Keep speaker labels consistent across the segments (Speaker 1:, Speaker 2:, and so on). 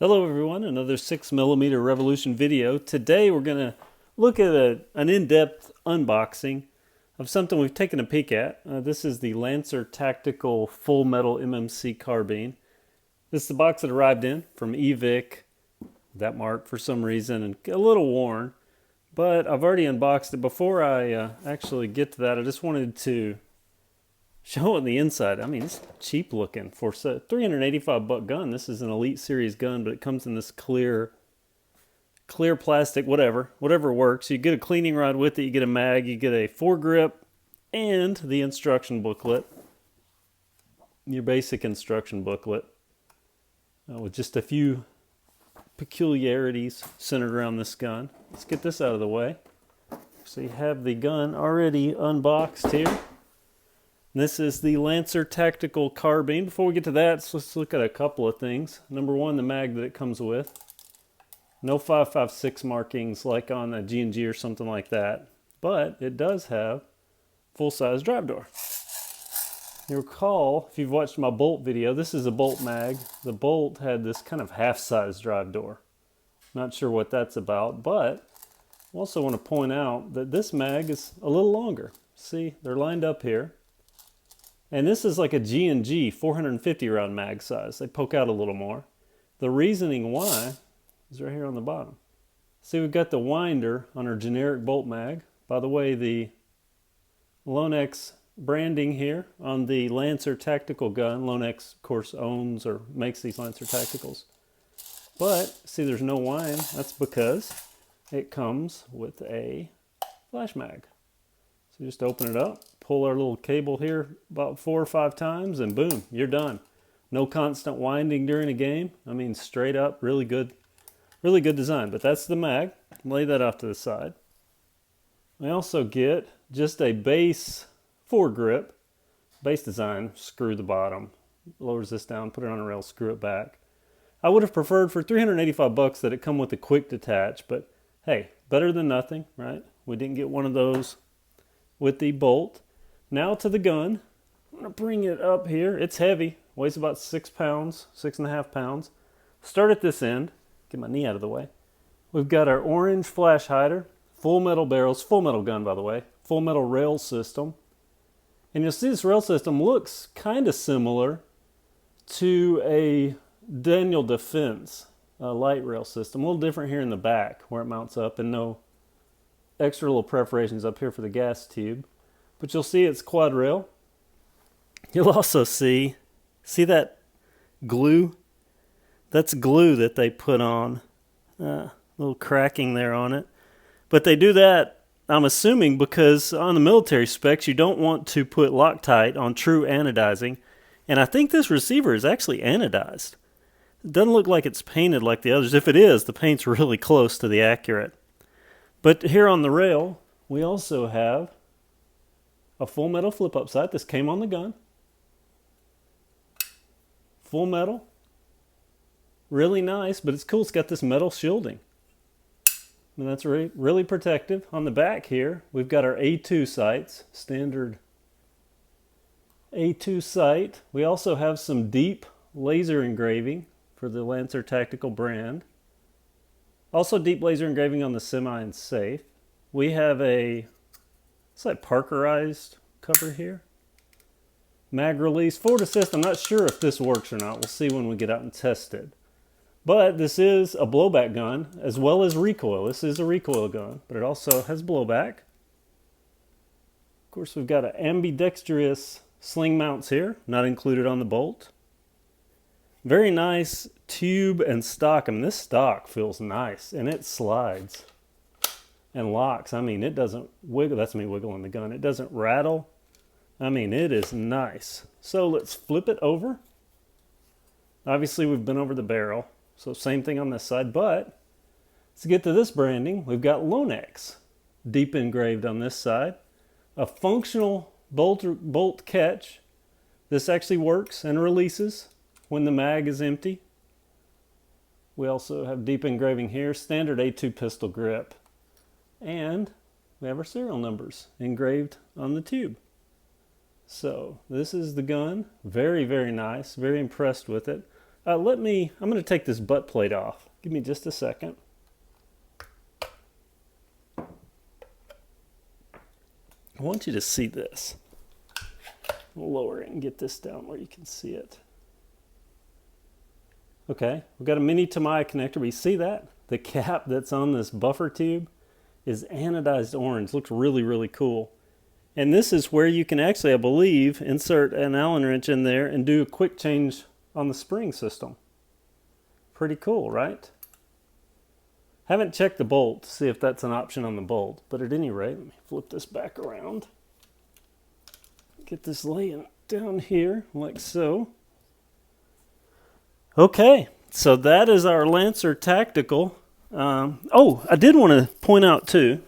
Speaker 1: Hello everyone, another 6mm Revolution video. Today we're going to look at an in-depth unboxing of something we've taken a peek at. This is the Lancer Tactical Full Metal MMC Carbine. This is the box it arrived in from eVic, that mark for some reason, and a little worn. But I've already unboxed it. Before I actually get to that, I just wanted to show on the inside. I mean, it's cheap looking for a $385 gun. This is an Elite Series gun, but it comes in this clear plastic, whatever works. You get a cleaning rod with it, you get a mag, you get a foregrip, and the instruction booklet. Your basic instruction booklet with just a few peculiarities centered around this gun. Let's get this out of the way. So you have the gun already unboxed here. This is the Lancer Tactical Carbine. Before we get to that, let's look at a couple of things. Number one, the mag that it comes with. No 5.56 markings like on a G&G or something like that, but it does have full-size drive door. You recall, if you've watched my Bolt video, this is a Bolt mag. The Bolt had this kind of half-size drive door. Not sure what that's about, but I also want to point out that this mag is a little longer. See, they're lined up here. And this is like a G&G 450 round mag size. They poke out a little more. The reasoning why is right here on the bottom. See, we've got the winder on our generic Bolt mag. By the way, the Lonex branding here on the Lancer Tactical gun. Lonex, of course, owns or makes these Lancer Tacticals. But, see, there's no wind. That's because it comes with a flash mag. So just open it up, pull our little cable here about 4 or 5 times, and boom, you're done. No constant winding during a game. I mean, straight up, really good design. But that's the mag. Lay that off to the side. I also get just a base foregrip, base design. Screw the bottom, lowers this down, put it on a rail, screw it back. I would have preferred for $385 that it come with a quick detach, but hey, better than nothing, right? We didn't get one of those with the Bolt. Now to the gun. I'm going to bring it up here. It's heavy. Weighs about 6 pounds, 6.5 pounds. Start at this end. Get my knee out of the way. We've got our orange flash hider. Full metal barrels. Full metal gun, by the way. Full metal rail system. And you'll see this rail system looks kind of similar to a Daniel Defense light rail system. A little different here in the back where it mounts up, and no extra little perforations up here for the gas tube. But you'll see it's quad rail. You'll also see that glue? That's glue that they put on. Little cracking there on it. But they do that, I'm assuming, because on the military specs, you don't want to put Loctite on true anodizing. And I think this receiver is actually anodized. It doesn't look like it's painted like the others. If it is, the paint's really close to the accurate. But here on the rail, we also have a full metal flip-up sight. This came on the gun. Full metal. Really nice, but it's cool. It's got this metal shielding. And that's really protective. On the back here, we've got our A2 sights. Standard A2 sight. We also have some deep laser engraving for the Lancer Tactical brand. Also deep laser engraving on the semi and safe. We have it's like Parkerized cover here. Mag release, forward assist. I'm not sure if this works or not. We'll see when we get out and test it. But this is a blowback gun as well as recoil. This is a recoil gun, but it also has blowback. Of course, we've got an ambidextrous sling mounts here, not included on the Bolt. Very nice tube and stock. I mean, this stock feels nice, and it slides and locks. I mean, it doesn't wiggle. That's me wiggling the gun. It doesn't rattle. I mean, it is nice. So let's flip it over. Obviously, we've been over the barrel, so same thing on this side. But let's get to this branding. We've got Lonex deep engraved on this side. A functional bolt catch. This actually works and releases when the mag is empty. We also have deep engraving here, standard A2 pistol grip. And we have our serial numbers engraved on the tube. So this is the gun. Very, very nice. Very impressed with it. I'm going to take this butt plate off. Give me just a second. I want you to see this. I'll lower it and get this down where you can see it. Okay, we've got a mini Tamiya connector. We see that? The cap that's on this buffer tube is anodized orange. Looks really, really cool. And this is where you can actually, I believe, insert an Allen wrench in there and do a quick change on the spring system. Pretty cool, right? Haven't checked the bolt to see if that's an option on the bolt, but at any rate, let me flip this back around. Get this laying down here like so. Okay, so that is our Lancer Tactical. Oh, I did want to point out too.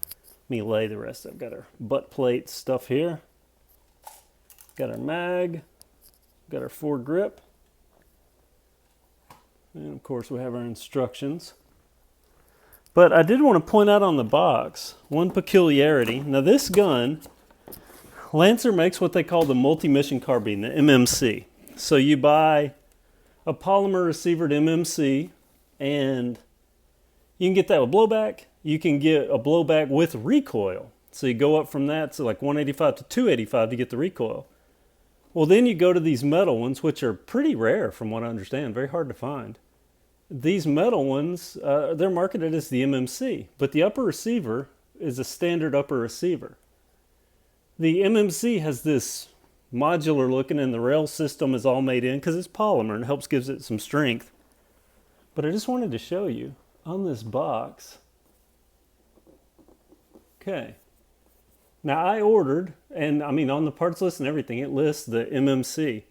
Speaker 1: Let me lay the rest. I've got our butt plate stuff here. Got our mag. Got our foregrip. And of course we have our instructions. But I did want to point out on the box one peculiarity. Now this gun, Lancer makes what they call the multi-mission carbine, the MMC. So you buy a polymer receivered MMC and you can get that with blowback. You can get a blowback with recoil. So you go up from that to like 185 to 285 to get the recoil. Well, then you go to these metal ones, which are pretty rare from what I understand, very hard to find. These metal ones, they're marketed as the MMC, but the upper receiver is a standard upper receiver. The MMC has this modular looking, and the rail system is all made in because it's polymer and helps gives it some strength. But I just wanted to show you on this box. Okay. Now I ordered, and I mean on the parts list and everything, it lists the MMC.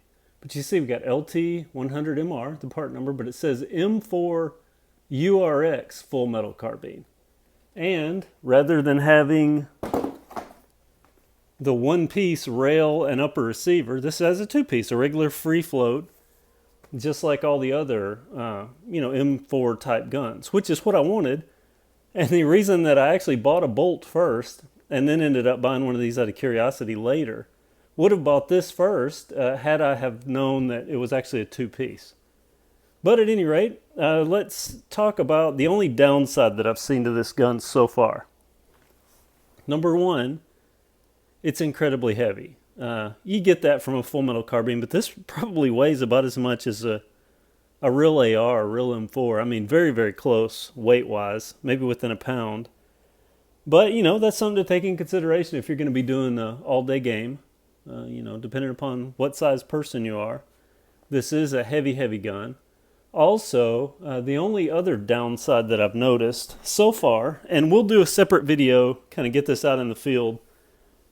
Speaker 1: But you see we got LT-100MR, the part number, but it says M4 URX full metal carbine. And rather than having the one-piece rail and upper receiver, this has a two-piece, a regular free float, just like all the other, M4 type guns, which is what I wanted. And the reason that I actually bought a bolt first and then ended up buying one of these out of curiosity later, would have bought this first had I have known that it was actually a two-piece. But at any rate, let's talk about the only downside that I've seen to this gun so far. Number one, it's incredibly heavy. You get that from a full metal carbine, but this probably weighs about as much as a real AR, a real M4. I mean, very, very close weight-wise, maybe within a pound. But, that's something to take in consideration if you're going to be doing an all-day game, depending upon what size person you are. This is a heavy, heavy gun. Also, the only other downside that I've noticed so far, and we'll do a separate video, kind of get this out in the field,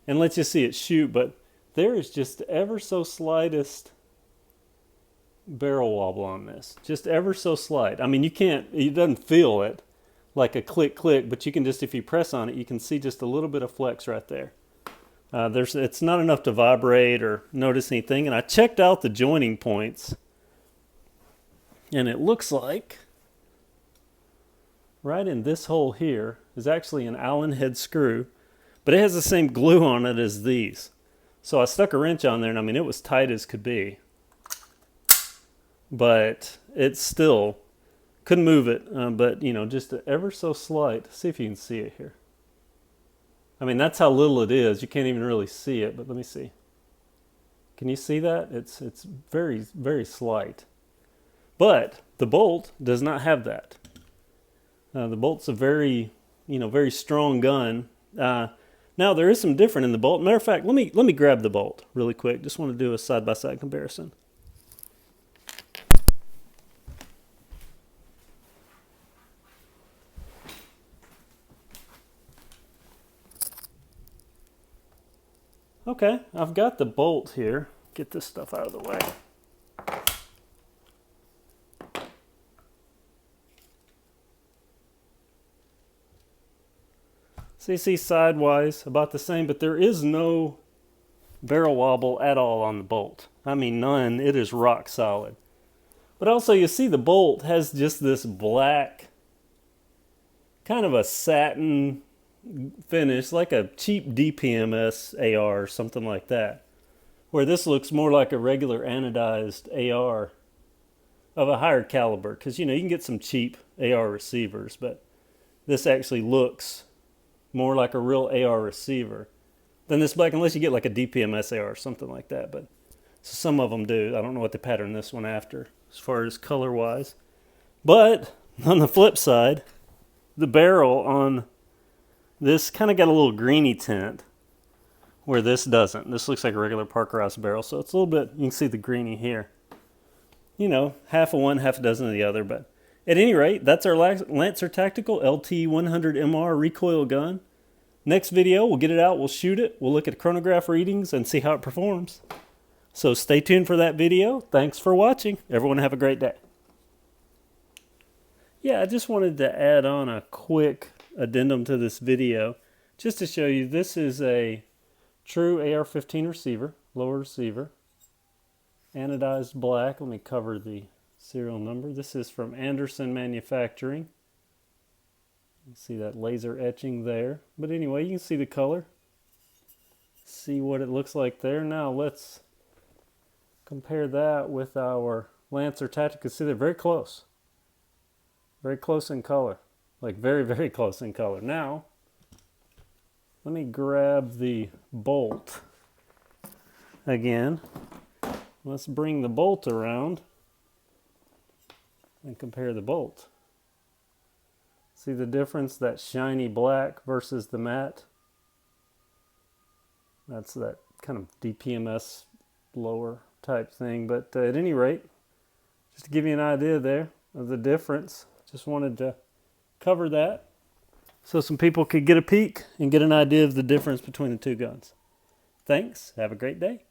Speaker 1: and let you see it shoot, but there is just ever so slightest barrel wobble on this. Just ever so slight. I mean, it doesn't feel it like a click click, but you can just, if you press on it, you can see just a little bit of flex right there. It's not enough to vibrate or notice anything, and I checked out the joining points, and it looks like right in this hole here is actually an Allen head screw, but it has the same glue on it as these. So I stuck a wrench on there, and I mean, it was tight as could be. But it still couldn't move it, but just ever so slight. See if you can see it here. I mean, that's how little it is. You can't even really see it, but let me see. Can you see that? It's very, very slight. But the bolt does not have that. The bolt's a very, very strong gun. Now there is some different in the bolt. Matter of fact, let me grab the bolt really quick. Just want to do a side-by-side comparison. Okay, I've got the bolt here. Get this stuff out of the way. So you see sidewise about the same, but there is no barrel wobble at all on the bolt. I mean, none. It is rock solid. But also you see the bolt has just this black, kind of a satin finish, like a cheap DPMS AR or something like that, where this looks more like a regular anodized AR. of a higher caliber, because you know you can get some cheap AR receivers, but this actually looks more like a real AR receiver than this black, unless you get like a DPMS AR or something like that. But so some of them do. I don't know what they pattern this one after as far as color wise. But on the flip side, the barrel on this kind of got a little greeny tint where this doesn't. This looks like a regular Parker House barrel, so it's a little bit, you can see the greeny here. You know, half of one, half a dozen of the other. But at any rate, that's our Lancer Tactical LT-100MR recoil gun. Next video, we'll get it out, we'll shoot it, we'll look at chronograph readings and see how it performs. So stay tuned for that video. Thanks for watching. Everyone have a great day. Yeah, I just wanted to add on a quick addendum to this video just to show you this is a true AR-15 receiver, lower receiver, anodized black. Let me cover the serial number. This is from Anderson Manufacturing. You see that laser etching there. But anyway, you can see the color. See what it looks like there. Now let's compare that with our Lancer Tactical. See, they're very close. Very close in color. Like very, very close in color. Now, let me grab the bolt again. Let's bring the bolt around and compare the bolt. See the difference, that shiny black versus the matte? That's that kind of DPMS lower type thing. But at any rate, just to give you an idea there of the difference, just wanted to cover that so some people could get a peek and get an idea of the difference between the two guns. Thanks. Have a great day.